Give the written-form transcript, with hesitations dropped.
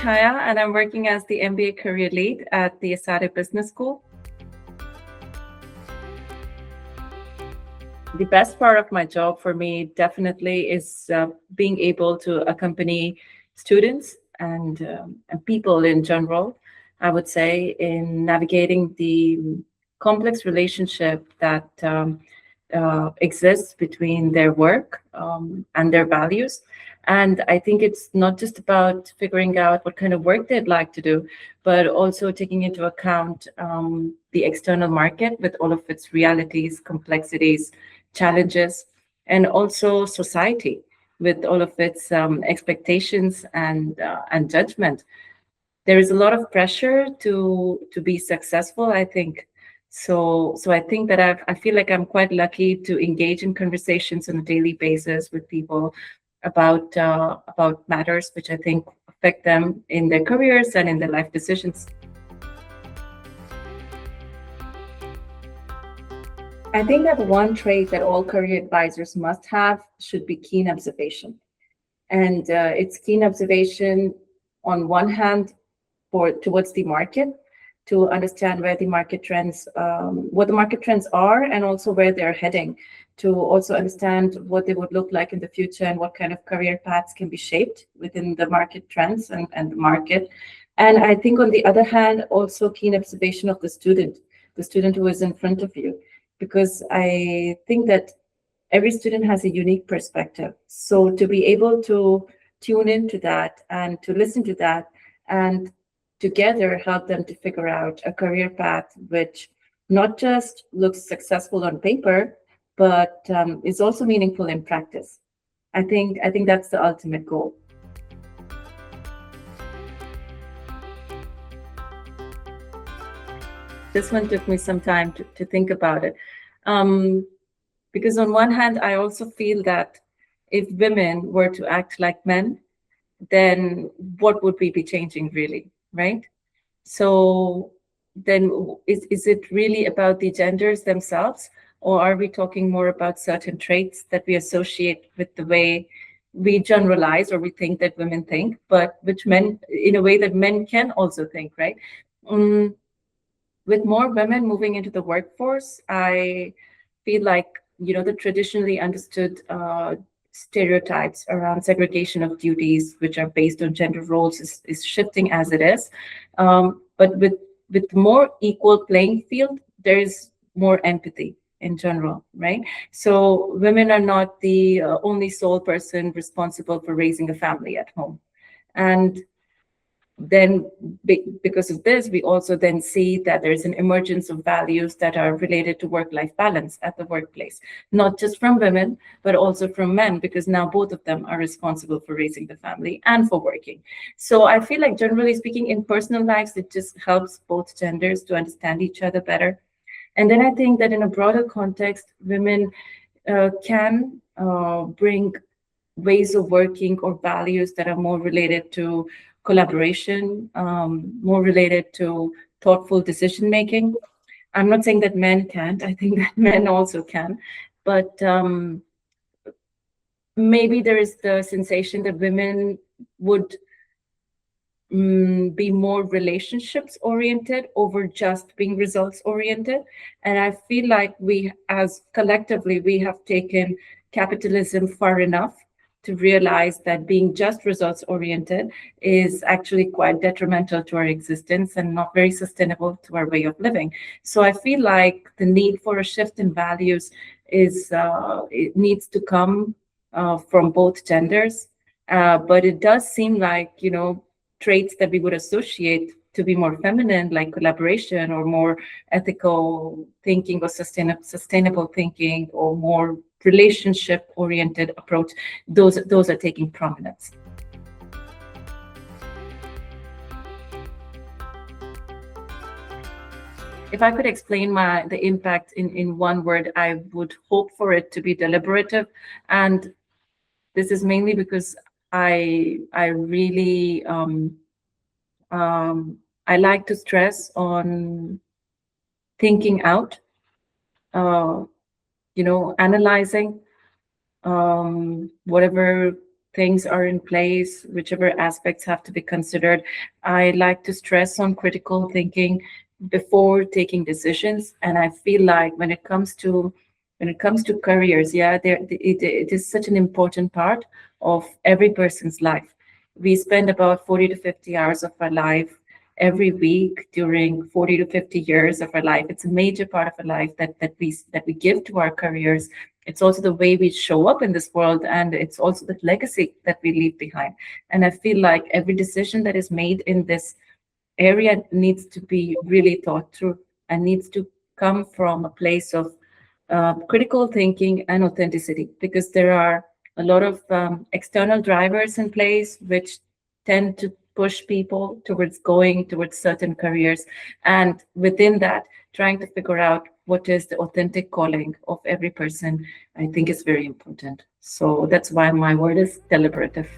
Chhaya, and I'm working as the MBA Career Lead at the Esade Business School. The best part of my job for me definitely is being able to accompany students and people in general, I would say, in navigating the complex relationship that exists between their work and their values. And I think it's not just about figuring out what kind of work they'd like to do, but also taking into account the external market with all of its realities, complexities, challenges, and also society with all of its expectations and judgment. There is a lot of pressure to be successful, I think. So I think that I feel like I'm quite lucky to engage in conversations on a daily basis with people about matters which I think affect them in their careers and in their life decisions. I think that one trait that all career advisors must have should be keen observation. And it's keen observation on one hand towards the market, to understand where the market trends, what the market trends are, and also where they're heading, to also understand what they would look like in the future and what kind of career paths can be shaped within the market trends and the market. And I think on the other hand, also keen observation of the student who is in front of you, because I think that every student has a unique perspective. So to be able to tune into that and to listen to that and together help them to figure out a career path which not just looks successful on paper, but is also meaningful in practice. I think that's the ultimate goal. This one took me some time to think about it. Because on one hand, I also feel that if women were to act like men, then what would we be changing really, right? So then is it really about the genders themselves, or are we talking more about certain traits that we associate with the way we generalize or we think that women think, but which men, in a way that men can also think, right? With more women moving into the workforce, I feel like, the traditionally understood stereotypes around segregation of duties, which are based on gender roles, is shifting as it is. But with more equal playing field, there is more empathy in general, right? So women are not the only sole person responsible for raising a family at home. And then because of this, we also then see that there's an emergence of values that are related to work-life balance at the workplace, not just from women, but also from men, because now both of them are responsible for raising the family and for working. So I feel like, generally speaking, in personal lives, it just helps both genders to understand each other better. And then I think that in a broader context, women can bring ways of working or values that are more related to collaboration, more related to thoughtful decision making. I'm not saying that men can't. I think that men also can, but maybe there is the sensation that women would be more relationships oriented over just being results oriented. And I feel like we, as collectively, we have taken capitalism far enough to realize that being just results oriented is actually quite detrimental to our existence and not very sustainable to our way of living. So I feel like the need for a shift in values it needs to come from both genders. But it does seem like, traits that we would associate to be more feminine, like collaboration or more ethical thinking or sustainable thinking or more relationship-oriented approach, those are taking prominence. If I could explain the impact in one word, I would hope for it to be deliberative. And this is mainly because I really I like to stress on thinking out, analyzing whatever things are in place, whichever aspects have to be considered, I like to stress on critical thinking before taking decisions. And I feel like when it comes to careers, yeah, it is such an important part of every person's life. We spend about 40 to 50 hours of our life every week during 40 to 50 years of our life. It's a major part of our life that we give to our careers. It's also the way we show up in this world, and it's also the legacy that we leave behind. And I feel like every decision that is made in this area needs to be really thought through and needs to come from a place of critical thinking and authenticity, because there are a lot of external drivers in place which tend to push people towards going towards certain careers. And within that, trying to figure out what is the authentic calling of every person, I think is very important. So that's why my word is deliberative.